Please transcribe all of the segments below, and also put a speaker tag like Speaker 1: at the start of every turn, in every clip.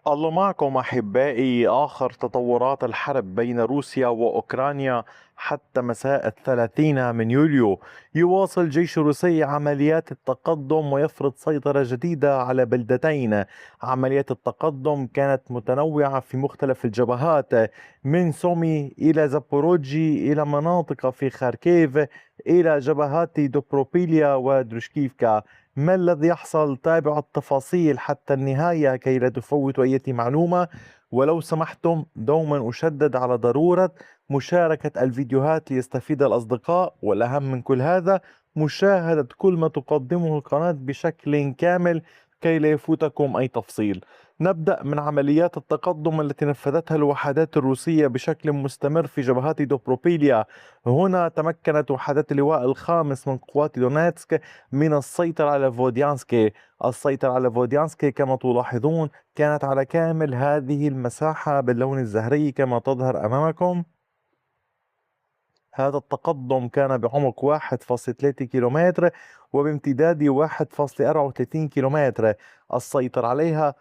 Speaker 1: الله معكم أحبائي. آخر تطورات الحرب بين روسيا وأوكرانيا حتى مساء 30 من يوليو. يواصل الجيش الروسي عمليات التقدم ويفرض سيطرة جديدة على بلدتين. عمليات التقدم كانت متنوعة في مختلف الجبهات، من سومي إلى زابوروجي إلى مناطق في خاركيف إلى جبهات دوبروبيليا ودروشكيفكا. ما الذي يحصل؟ تابعوا التفاصيل حتى النهاية كي لا تفوتوا أي معلومة. ولو سمحتم دوما أشدد على ضرورة مشاركة الفيديوهات ليستفيد الأصدقاء، والأهم من كل هذا مشاهدة كل ما تقدمه القناة بشكل كامل كي لا يفوتكم أي تفصيل. نبدأ من عمليات التقدم التي نفذتها الوحدات الروسية بشكل مستمر في جبهات دوبروبيليا. هنا تمكنت وحدات اللواء الخامس من قوات دونيتسك من السيطرة على فوديانسكي. السيطرة على فوديانسكي كما تلاحظون كانت على كامل هذه المساحة باللون الزهري كما تظهر أمامكم. هذا التقدم كان بعمق 1.3 كيلومتر وبامتداد 1.34 كيلومتر. السيطرة عليها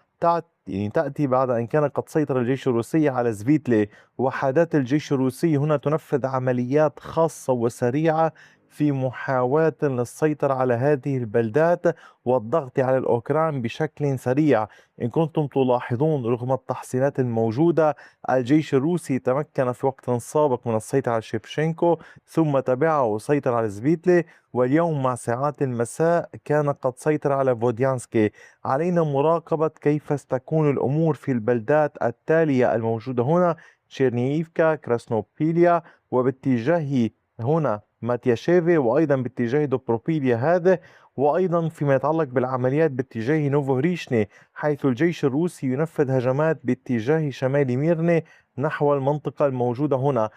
Speaker 1: تأتي بعد أن كان قد سيطر الجيش الروسي على زفيتلي. وحدات الجيش الروسي هنا تنفذ عمليات خاصة وسريعة في محاولة للسيطرة على هذه البلدات والضغط على الأوكران بشكل سريع. إن كنتم تلاحظون رغم التحصينات الموجودة، الجيش الروسي تمكن في وقت سابق من السيطرة على شيفشينكو، ثم تبعه سيطر على زبيتلي، واليوم مع ساعات المساء كان قد سيطر على فوديانسكي. علينا مراقبة كيف ستكون الأمور في البلدات التالية الموجودة هنا: تشيرنييفكا، كراسنوبيليا، وباتجاه هنا ماتياشيفي، وأيضا باتجاه دوبروبيليا هذا، وأيضا فيما يتعلق بالعمليات باتجاه نوفوهريشني، حيث الجيش الروسي ينفذ هجمات باتجاه شمال ميرني نحو المنطقة الموجودة هنا.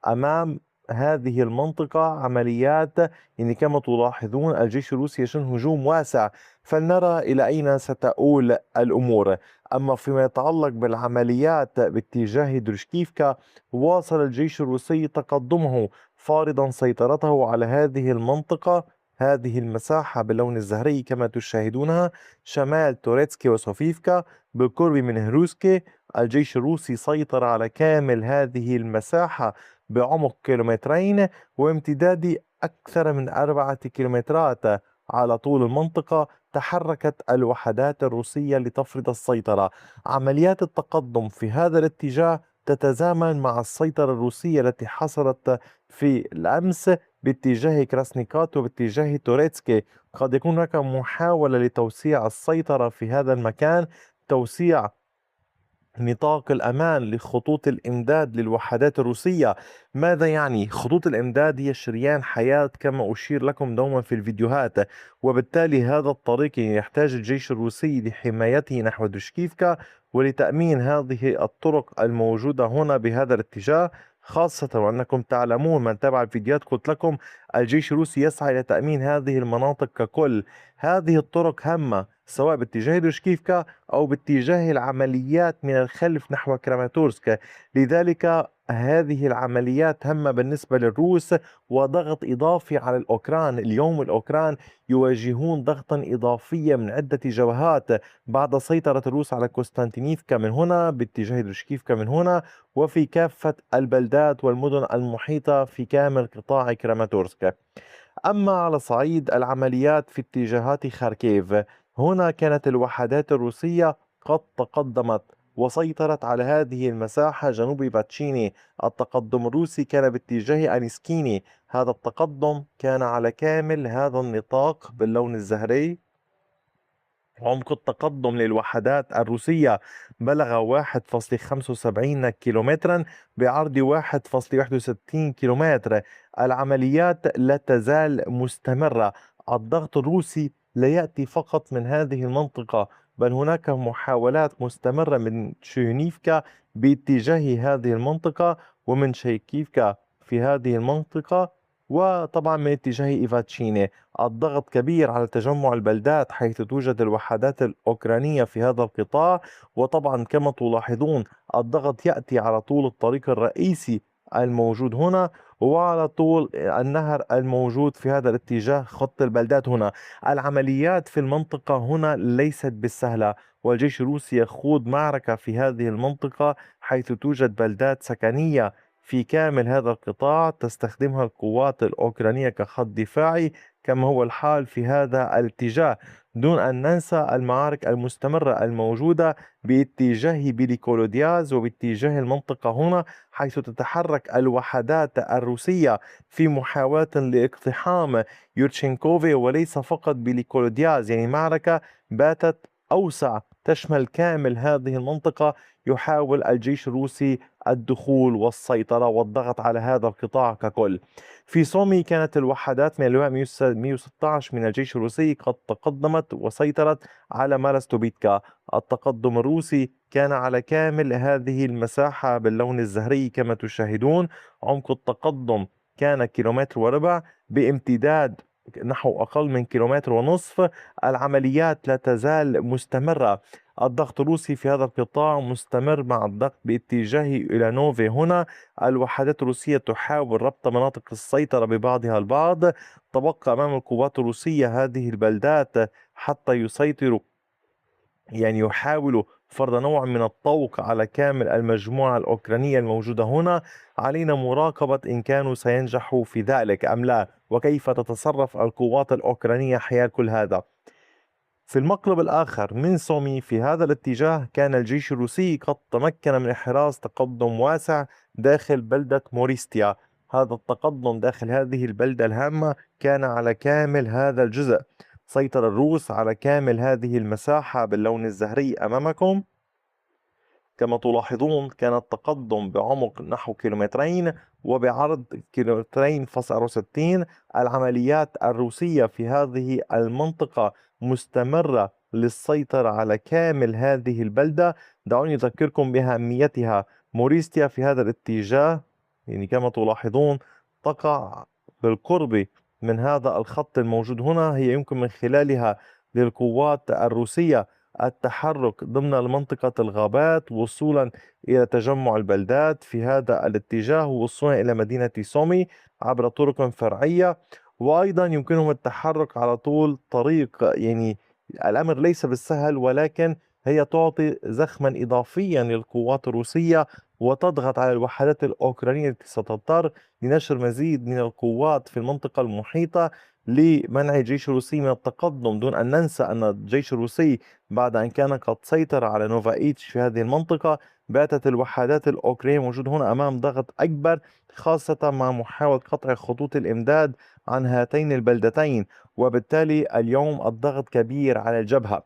Speaker 1: أمام هذه المنطقة عمليات، يعني كما تلاحظون الجيش الروسي يشن هجوم واسع، فلنرى إلى أين ستؤول الأمور. أما فيما يتعلق بالعمليات باتجاه درشكيفكا، واصل الجيش الروسي تقدمه فارضا سيطرته على هذه المنطقة، هذه المساحة باللون الزهري كما تشاهدونها، شمال توريتسكي وصوفيفكا بالقرب من هروسكي. الجيش الروسي سيطر على كامل هذه المساحة بعمق كيلومترين وامتداد أكثر من 4 كيلومترات على طول المنطقة. تحركت الوحدات الروسية لتفرض السيطرة. عمليات التقدم في هذا الاتجاه تتزامن مع السيطرة الروسية التي حصلت في الأمس باتجاه كراسنيكات وباتجاه توريتسكي. قد يكون هناك محاولة لتوسيع السيطرة في هذا المكان، توسيع نطاق الأمان لخطوط الإمداد للوحدات الروسية. ماذا يعني؟ خطوط الإمداد هي شريان حياة كما أشير لكم دوما في الفيديوهات، وبالتالي هذا الطريق يحتاج الجيش الروسي لحمايته نحو دوشكيفكا ولتأمين هذه الطرق الموجودة هنا بهذا الاتجاه. خاصة وأنكم تعلمون من تابع الفيديوهات قلت لكم الجيش الروسي يسعى إلى تأمين هذه المناطق ككل. هذه الطرق هامة سواء باتجاه دوشكيفكا أو باتجاه العمليات من الخلف نحو كراماتورسك. لذلك هذه العمليات هامة بالنسبة للروس وضغط إضافي على الأوكران. اليوم الأوكران يواجهون ضغطا إضافيا من عدة جبهات بعد سيطرة الروس على كوستانتينيفكا من هنا باتجاه درشكيفكا من هنا، وفي كافة البلدات والمدن المحيطة في كامل قطاع كراماتورسك. أما على صعيد العمليات في اتجاهات خاركيف، هنا كانت الوحدات الروسية قد تقدمت وسيطرت على هذه المساحة جنوب باتشيني. التقدم الروسي كان باتجاه أنيسكيني. هذا التقدم كان على كامل هذا النطاق باللون الزهري. عمق التقدم للوحدات الروسية بلغ 1.75 كيلومترا بعرض 1.61 كيلومتر. العمليات لا تزال مستمرة. الضغط الروسي لا يأتي فقط من هذه المنطقة، بل هناك محاولات مستمرة من تشيرنيفكا باتجاه هذه المنطقة، ومن شيكيفكا في هذه المنطقة، وطبعا من اتجاه إيفاتشيني. الضغط كبير على تجمع البلدات حيث توجد الوحدات الأوكرانية في هذا القطاع. وطبعا كما تلاحظون الضغط يأتي على طول الطريق الرئيسي الموجود هنا وعلى طول النهر الموجود في هذا الاتجاه خط البلدات هنا. العمليات في المنطقة هنا ليست بالسهلة، والجيش الروسي يخوض معركة في هذه المنطقة، حيث توجد بلدات سكنية في كامل هذا القطاع تستخدمها القوات الأوكرانية كخط دفاعي، كما هو الحال في هذا الاتجاه، دون أن ننسى المعارك المستمرة الموجودة باتجاه بيليكولودياز وباتجاه المنطقة هنا، حيث تتحرك الوحدات الروسية في محاولة لاقتحام يورتشينكوفي، وليس فقط بليكولودياز، يعني معركة باتت أوسع تشمل كامل هذه المنطقة. يحاول الجيش الروسي الدخول والسيطرة والضغط على هذا القطاع ككل. في سومي كانت الوحدات من اللواء 116 من الجيش الروسي قد تقدمت وسيطرت على مالاستوبيتكا. التقدم الروسي كان على كامل هذه المساحة باللون الزهري كما تشاهدون. عمق التقدم كان كيلومتر وربع بامتداد نحو أقل من كيلومتر ونصف. العمليات لا تزال مستمرة. الضغط الروسي في هذا القطاع مستمر مع الضغط باتجاهه إلى نوفي هنا. الوحدات الروسية تحاول ربط مناطق السيطرة ببعضها البعض. تبقى أمام القوات الروسية هذه البلدات حتى يسيطروا، يعني يحاولوا فرض نوع من الطوق على كامل المجموعة الأوكرانية الموجودة هنا. علينا مراقبة إن كانوا سينجحوا في ذلك أم لا، وكيف تتصرف القوات الأوكرانية حيال كل هذا. في المقلب الآخر من سومي في هذا الاتجاه كان الجيش الروسي قد تمكن من إحراز تقدم واسع داخل بلدة موريستيا. هذا التقدم داخل هذه البلدة الهامة كان على كامل هذا الجزء. سيطر الروس على كامل هذه المساحة باللون الزهري أمامكم. كما تلاحظون كان التقدم بعمق نحو كيلومترين وبعرض كيلومترين فاصل 64. العمليات الروسية في هذه المنطقة مستمرة للسيطرة على كامل هذه البلدة. دعوني أذكركم بأهميتها. موريستيا في هذا الاتجاه، يعني كما تلاحظون تقع بالقرب من هذا الخط الموجود هنا. هي يمكن من خلالها للقوات الروسية التحرك ضمن منطقة الغابات وصولا إلى تجمع البلدات في هذا الاتجاه، وصولا إلى مدينة سومي عبر طرق فرعية. وأيضا يمكنهم التحرك على طول طريق، يعني الأمر ليس بالسهل، ولكن هي تعطي زخما إضافيا للقوات الروسية وتضغط على الوحدات الأوكرانية التي ستضطر لنشر مزيد من القوات في المنطقة المحيطة لمنع الجيش الروسي من التقدم. دون أن ننسى أن الجيش الروسي بعد أن كان قد سيطر على نوفايتش في هذه المنطقة، باتت الوحدات الأوكرانية موجودة هنا أمام ضغط أكبر، خاصة مع محاولة قطع خطوط الإمداد عن هاتين البلدتين، وبالتالي اليوم الضغط كبير على الجبهة.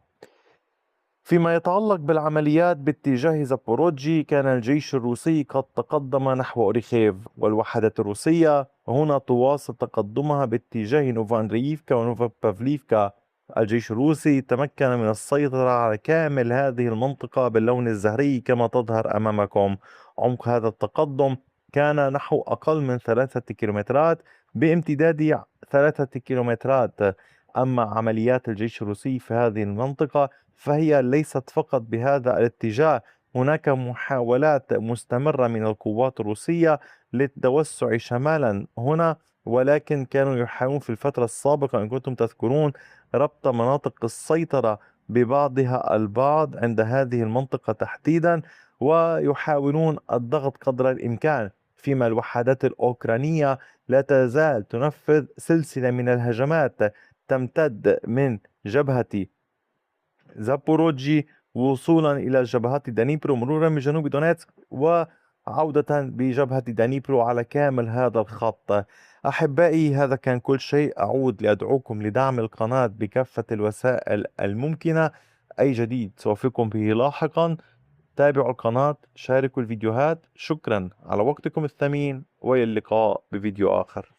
Speaker 1: فيما يتعلق بالعمليات باتجاه زابوروجي كان الجيش الروسي قد تقدم نحو أوريخيف، والوحدات الروسية هنا تواصل تقدمها باتجاه نوفاندريفكا ونوفابافليفكا. الجيش الروسي تمكن من السيطرة على كامل هذه المنطقة باللون الزهري كما تظهر أمامكم. عمق هذا التقدم كان نحو أقل من 3 كيلومترات بامتداد 3 كيلومترات. أما عمليات الجيش الروسي في هذه المنطقة فهي ليست فقط بهذا الاتجاه. هناك محاولات مستمرة من القوات الروسية للتوسع شمالا هنا، ولكن كانوا يحاولون في الفترة السابقة إن كنتم تذكرون ربط مناطق السيطرة ببعضها البعض عند هذه المنطقة تحديدا، ويحاولون الضغط قدر الإمكان. فيما الوحدات الأوكرانية لا تزال تنفذ سلسلة من الهجمات تمتد من جبهة زابوروجي وصولا إلى جبهات دانيبرو مرورا من جنوب دونيتسك وعودة بجبهة دانيبرو على كامل هذا الخط. أحبائي، هذا كان كل شيء. أعود لأدعوكم لدعم القناة بكافة الوسائل الممكنة. أي جديد سوفيكم به لاحقا. تابعوا القناة، شاركوا الفيديوهات. شكرا على وقتكم الثمين، وإلى اللقاء بفيديو آخر.